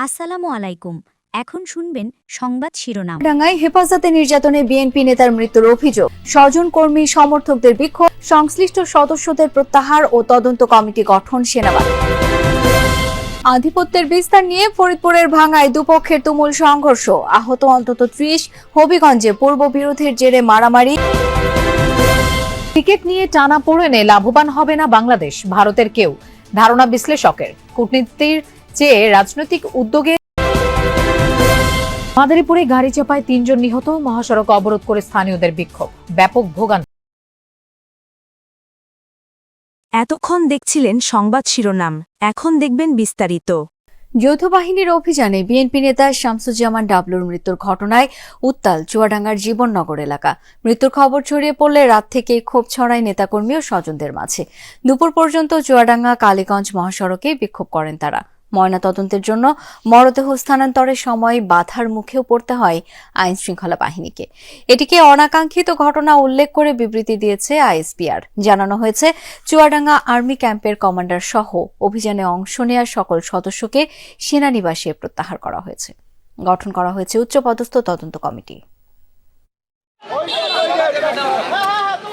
আসসালামু আলাইকুম। এখন শুনবেন সংবাদ শিরোনাম। ডাঙ্গায় হেফাজতে নির্যাতনে বিএনপি নেতার মৃত্যুর অভিযোগ, স্বজন কর্মী সমর্থকদের বিক্ষোভ, সংশ্লিষ্ট সদস্যদের প্রত্যাহার ও তদন্ত কমিটি গঠন সেনাবাহিনী। আধিপত্যের বিস্তার নিয়ে ফরিদপুরের ভাঙ্গায় দুপক্ষের তুমুল সংঘর্ষ, আহত অন্তত ৩০। হবিগঞ্জে পূর্ব বিরোধের জেরে মারামারি। ক্রিকেট নিয়ে টানাপোড়েনে লাভবান হবে না বাংলাদেশ, ভারতের কেউ, ধারণা বিশ্লেষকের। কূটনীতির চেয়ে রাজনৈতিক উদ্যোগে মাদারীপুরে গাড়ি চাপায় ৩ জন নিহত, মহাসড়ক অবরোধ করে স্থানীয়দের বিক্ষোভ, ব্যাপক ভোগান্তি। এতক্ষণ দেখছিলেন সংবাদ শিরোনাম, এখন দেখবেন বিস্তারিত। যৌথ বাহিনীর অভিযানে বিএনপি নেতা শামসুজ্জামান ডাবলুর মৃত্যুর ঘটনায় উত্তাল চুয়াডাঙ্গার জীবননগর এলাকা। মৃত্যুর খবর ছড়িয়ে পড়লে রাত থেকে ক্ষোভ ছড়ায় নেতাকর্মী ও স্বজনদের মাঝে। দুপুর পর্যন্ত চুয়াডাঙ্গা কালীগঞ্জ মহাসড়কে বিক্ষোভ করেন তারা। ময়নাতদন্তের জন্য মরদেহ স্থানান্তরের সময় বাধার মুখেও পড়তে হয় আইন শৃঙ্খলা বাহিনীকে। এটিকে অনাকাঙ্ক্ষিত ঘটনা উল্লেখ করে বিবৃতি দিয়েছে আইএসপিআর। জানানো হয়েছে, চুয়াডাঙ্গা আর্মি ক্যাম্পের কমান্ডার সহ অভিযানে অংশ নেওয়া সকল সদস্যকে সেনানিবাসে প্রত্যাহার করা হয়েছে। গঠন করা হয়েছে উচ্চপদস্থ তদন্ত কমিটি।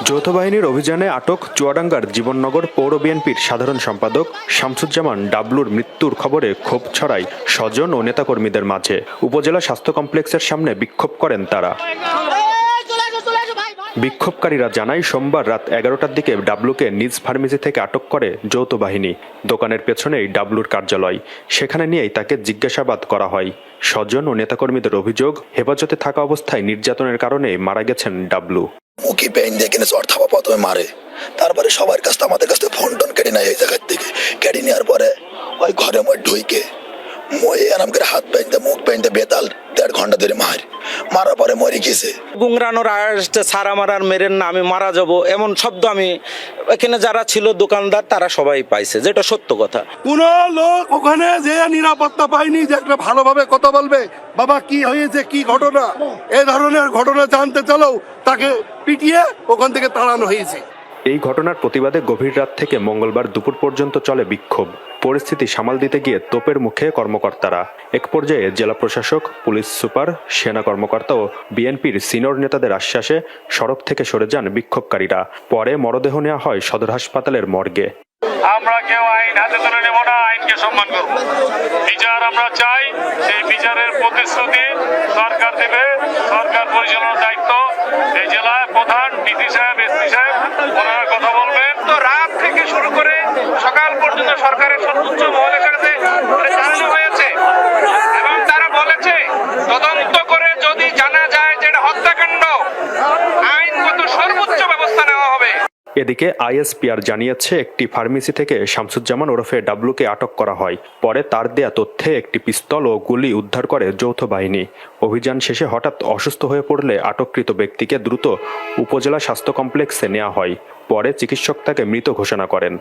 যৌথ বাহিনীর অভিযানে আটক চুয়াডাঙ্গার জীবননগর পৌর বিএনপির সাধারণ সম্পাদক শামসুজ্জামান ডাবলুর মৃত্যুর খবরে ক্ষোভ ছড়ায় স্বজন ও নেতাকর্মীদের মাঝে। উপজেলা স্বাস্থ্য কমপ্লেক্সের সামনে বিক্ষোভ করেন তারা। বিক্ষোভকারীরা জানায়, সোমবার রাত 11টার দিকে ডাবলুকে নিজ ফার্মেসি থেকে আটক করে যৌথ বাহিনী। দোকানের পেছনেই ডাবলুর কার্যালয়, সেখানে নিয়েই তাকে জিজ্ঞাসাবাদ করা হয়। স্বজন ও নেতাকর্মীদের অভিযোগ, হেফাজতে থাকা অবস্থায় নির্যাতনের কারণে মারা গেছেন ডাবলু। মুখি পেন দিয়ে কিনে চর থাপা প্রথমে মারে, তারপরে সবার কাছ থেকে আমাদের কাছ থেকে ফোন টোন কেটে নেয়। এই জায়গার থেকে কেটে নেওয়ার পরে ওই ঘরে মই ঢুইকে মই আরাম করে হাত বাইন্দে মুখ বাইন্দে বেতাল 1.5 ঘন্টা ধরে মারার পরে মরে গেছে। গুংরানোর আসতে সারা মারার মেরেন না, আমি মারা যাব এমন শব্দ আমি এখানে যারা ছিল দোকানদার তারা সবাই পাইছে, যেটা সত্য কথা। কোন লোক ওখানে যে নিরাপত্তা পায়নি যে একটা ভালোভাবে কথা বলবে, বাবা কি হয়েছে কি ঘটনা, এই ধরনের ঘটনা জানতে চালেও তাকে পিটিয়ে ওখান থেকে তাড়ানো হয়েছে। এই ঘটনার প্রতিবাদে গভীর রাত থেকে মঙ্গলবার দুপুর পর্যন্ত চলে বিক্ষোভ। পরিস্থিতি সামাল দিতে গিয়ে তোপের মুখে কর্মকর্তারা। এক পর্যায়ে জেলা প্রশাসক, পুলিশ সুপার, সেনা কর্মকর্তা ও বিএনপির সিনিয়র নেতাদের আশ্বাসে সড়ক থেকে সরে যান বিক্ষোভকারীরা। পরে মরদেহ নেওয়া হয় সদর হাসপাতালের মর্গে। আমরা কেউ আইন হাতে তুলে নেব না, আইনকে সম্মান করব। বিচার আমরা চাই, সেই বিচারের প্রতিশ্রুতি সরকার দেবে। সরকার পরিচালনার দায়িত্ব এই জেলায় প্রধান ডিসি সাহেব, এসপি সাহেব, ওনারা কথা বলবেন। তো রাত থেকে শুরু করে সকাল পর্যন্ত সরকারের সর্বোচ্চ মহলের কাছে জানানো হয়েছে এবং তারা বলেছে তদন্ত করে যদি জানা যায় যে এটা হত্যাকাণ্ড, আইনগত সর্বোচ্চ ব্যবস্থা নেওয়া হবে। এদিকে আইএসপিআর জানিয়েছে, একটি ফার্মেসি থেকে শামসুজ্জামান ওরফে ডাবলুকে আটক করা হয়। পরে তার দেয়া তথ্যে একটি পিস্তল ও গুলি উদ্ধার করে যৌথ বাহিনী। অভিযান শেষে হঠাৎ অসুস্থ হয়ে পড়লে আটককৃত ব্যক্তিকে দ্রুত উপজেলা স্বাস্থ্য কমপ্লেক্সে নেওয়া হয়। পরে চিকিৎসক তাকে মৃত ঘোষণা করেন।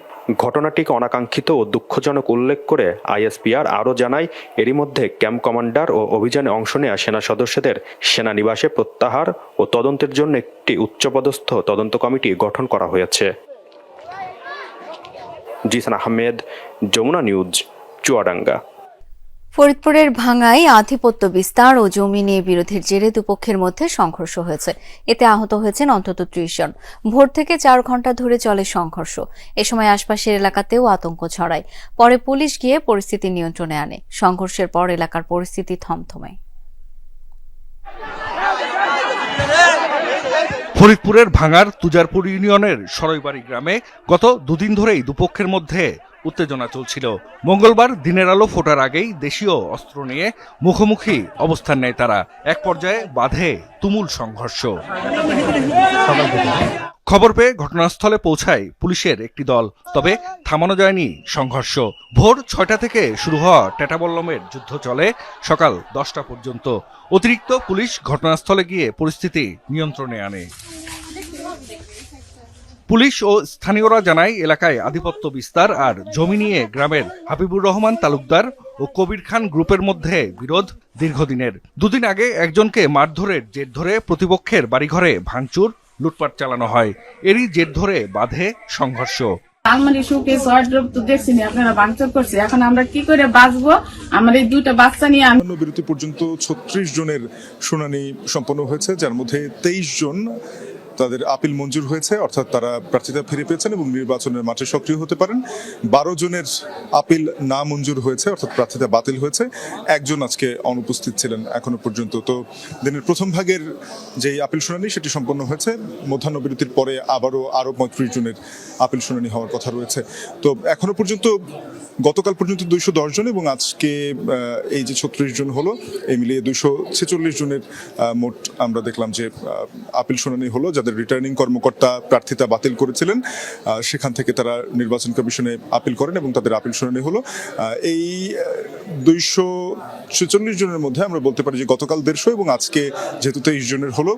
ঘটনাটিকে অনাকাঙ্ক্ষিত ও দুঃখজনক উল্লেখ করে আইএসপিআর আরও জানায়, এরই মধ্যে ক্যাম্প কমান্ডার ও অভিযানে অংশ নেওয়া সেনা সদস্যদের সেনানিবাসে প্রত্যাহার ও তদন্তের জন্য একটি উচ্চপদস্থ তদন্ত কমিটি গঠন করা হয়েছে। জিসান আহমেদ, যমুনা নিউজ, চুয়াডাঙ্গা। ফরিদপুরের ভাঙ্গায় আধিপত্য বিস্তার ও জমি নিয়ে বিরোধের জেরে দুপক্ষের মধ্যে সংঘর্ষ হয়েছে। এতে আহত হয়েছেন অন্তত ৩০ জন। ভোর থেকে ৪ ঘণ্টা ধরে চলে সংঘর্ষ। এ সময় আশপাশের এলাকাতেও আতঙ্ক ছড়ায়। পরে পুলিশ গিয়ে পরিস্থিতি নিয়ন্ত্রণে আনে। সংঘর্ষের পর এলাকার পরিস্থিতি থমথমে। ফরিদপুরের ভাঙ্গার তুজারপুর ইউনিয়নের সরইবাড়ি গ্রামে গত দুদিন ধরেই দুপক্ষের মধ্যে উত্তেজনা চলছিল। মঙ্গলবার দিনের আলো ফোটার আগেই দেশীয় অস্ত্র নিয়ে মুখোমুখি অবস্থান নেয় তারা। এক পর্যায়ে বাধে তুমুল সংঘর্ষ। খবর পেয়ে ঘটনাস্থলে পৌঁছায় পুলিশের একটি দল, তবে থামানো যায়নি সংঘর্ষ। ভোর ৬টা থেকে শুরু হওয়া টেটাবল্লমের যুদ্ধ চলে সকাল ১০টা পর্যন্ত। অতিরিক্ত পুলিশ ঘটনাস্থলে গিয়ে পরিস্থিতি নিয়ন্ত্রণে আনে। পুলিশ ও স্থানীয়রা জানায়, এলাকায় আধিপত্য বিস্তার আর জমি নিয়ে গ্রামের হাবিবুর রহমান তালুকদার ও কবির খান গ্রুপের মধ্যে বিরোধ দীর্ঘদিনের। দুদিন আগে একজনকে মারধরের জের ধরে প্রতিপক্ষের বাড়িঘরে ভাঙচুর, লুটপাট চালানো হয়। এরই জের ধরে বাধে সংঘর্ষ। আলমারি শোকেস ওয়ার্ড্রোব তো দেখছিনি আপনারা ভাঙচুর করছে, এখন আমরা কি করে বাঁচবো? আমার এই দুইটা বাচ্চা নিয়ে আমি বিরতি পর্যন্ত ৩৬ জনের শুনানি সম্পন্ন হয়েছে, যার মধ্যে ২৩ জন তাদের আপিল মঞ্জুর হয়েছে, অর্থাৎ তারা প্রার্থিতা ফিরে পেয়েছেন এবং নির্বাচনের মাঠে সক্রিয় হতে পারেন। ১২ জনের আপিল না মঞ্জুর হয়েছে, অর্থাৎ প্রার্থিতা বাতিল হয়েছে। একজন আজকে অনুপস্থিত ছিলেন এখনো পর্যন্ত। তো দিনের প্রথম ভাগের যে আপিল শুনানি সেটি সম্পন্ন হয়েছে। মধ্যাহ্ন বিরতির পরে আরো ৩৫ জনের আপিল শুনানি হওয়ার কথা রয়েছে। তো এখনো পর্যন্ত গতকাল পর্যন্ত ২১০ জন এবং আজকে এই যে ৩৬ জন হলো, এই মিলিয়ে ২৪৬ জনের মোট আমরা দেখলাম যে আপিল শুনানি হলো। যাদের রিটার্নিং কর্মকর্তা প্রার্থিতা বাতিল করেছিলেন সেখান থেকে তারা নির্বাচন কমিশনে আপিল করেন এবং তাদের আপিল শুনানি হলো। এই ২৪৬ জনের মধ্যে আমরা বলতে পারি যে গতকাল ১৫০ এবং আজকে যেহেতু ২৩ জনের হলো,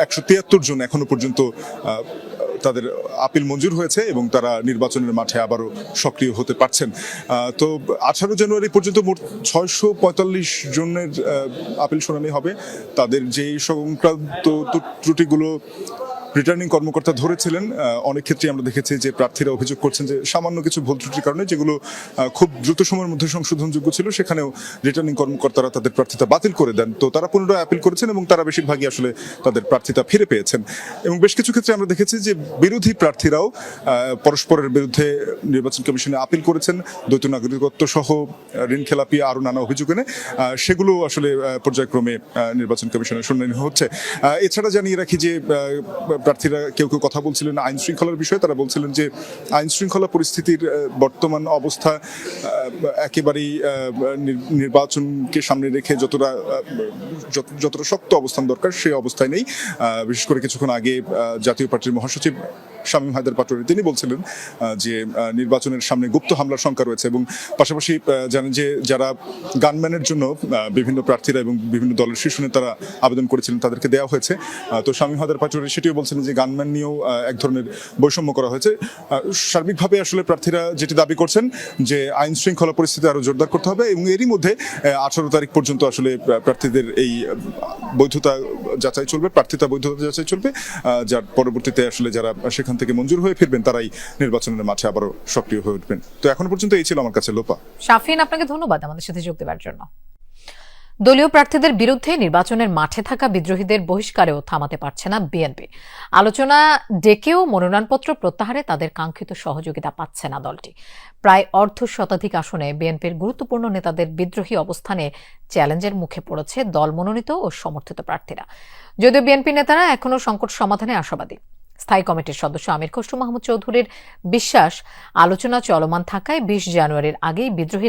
১৭৩ জন এখনো পর্যন্ত তাদের আপিল মঞ্জুর হয়েছে এবং তারা নির্বাচনের মাঠে আবারও সক্রিয় হতে পারছেন। তো ১৮ জানুয়ারি পর্যন্ত মোট ৬৪৫ জনের আপিল শুনানি হবে। তাদের যে সংক্রান্ত ত্রুটিগুলো রিটার্নিং কর্মকর্তা ধরেছিলেন, অনেক ক্ষেত্রে আমরা দেখেছি যে প্রার্থীরা অভিযোগ করছেন যে সামান্য কিছু ভুল ত্রুটির কারণে যেগুলো খুব দ্রুত সময়ের মধ্যে সংশোধনযোগ্য ছিল, সেখানেও রিটার্নিং কর্মকর্তারা তাদের প্রার্থিতা বাতিল করে দেন। তো তারা পুনরায় আপিল করেছেন এবং তারা বেশিরভাগই আসলে তাদের প্রার্থিতা ফিরে পেয়েছেন। এবং বেশ কিছু ক্ষেত্রে আমরা দেখেছি যে বিরোধী প্রার্থীরাও পরস্পরের বিরুদ্ধে নির্বাচন কমিশনে আপিল করেছেন, দ্বৈত নাগরিকত্ব সহ ঋণ খেলাপি আরও নানা অভিযোগ এনে সেগুলো আসলে পর্যায়ক্রমে নির্বাচন কমিশনের শুনানি হচ্ছে। এছাড়া জানিয়ে রাখি যে প্রার্থীরা কেউ কেউ কথা বলছিলেন আইন শৃঙ্খলার বিষয়ে। তারা বলছিলেন যে আইন শৃঙ্খলা পরিস্থিতির বর্তমান অবস্থা একেবারেই নির্বাচনকে সামনে রেখে যতটা শক্ত অবস্থান দরকার সেই অবস্থায় নেই। বিশেষ করে কিছুক্ষণ আগে জাতীয় পার্টির মহাসচিব শামীম হায়দার পাটোয়ারি তিনি বলছিলেন যে নির্বাচনের সামনে গুপ্ত হামলার শঙ্কা রয়েছে এবং পাশাপাশি জানেন যে যারা গানম্যানের জন্য বিভিন্ন প্রার্থীরা এবং বিভিন্ন দলের শীর্ষ নেতারা আবেদন করেছিলেন তাদেরকে দেওয়া হয়েছে। তো শামীম হায়দার পাটোয়ারি সেটিও বলছেন যে গানম্যান নিয়েও এক ধরনের বৈষম্য করা হয়েছে। সার্বিকভাবে আসলে প্রার্থীরা যেটি দাবি করছেন যে আইন শৃঙ্খলা পরিস্থিতি আরো জোরদার করতে হবে এবং এরই মধ্যে 18 তারিখ পর্যন্ত আসলে প্রার্থীদের এই বৈধতা যাচাই চলবে, প্রার্থিতা বৈধতা যাচাই চলবে, যার পরবর্তীতে আসলে যারা সেখান থেকে মঞ্জুর হয়ে ফিরবেন তারাই নির্বাচনের মাঠে আবারও সক্রিয় হয়ে উঠবেন। তো এখন পর্যন্ত এই ছিল আমার কাছে লোপা। শাফিন, আপনাকে ধন্যবাদ আমাদের সাথে যোগ দেওয়ার জন্য। দলীয় প্রার্থীদের বিরুদ্ধে নির্বাচনের মাঠে থাকা বিদ্রোহীদের বহিষ্কারেও থামাতে পারছে না বিএনপি। আলোচনা ডেকেও মনোনয়নপত্র প্রত্যাহারে তাদের কাঙ্ক্ষিত সহযোগিতা পাচ্ছে না দলটি। প্রায় অর্ধশতাধিক আসনে বিএনপির গুরুত্বপূর্ণ নেতাদের বিদ্রোহী অবস্থানে চ্যালেঞ্জের মুখে পড়েছে দল মনোনীত ও সমর্থিত প্রার্থীরা। যদিও বিএনপি নেতারা এখনও সংকট সমাধানে আশাবাদী। স্থায়ী কমিটির সদস্য আমির খসরু মাহমুদ চৌধুরীর বিশ্বাস, আলোচনা চলমান থাকায় ২০ জানুয়ারির আগেই বিদ্রোহী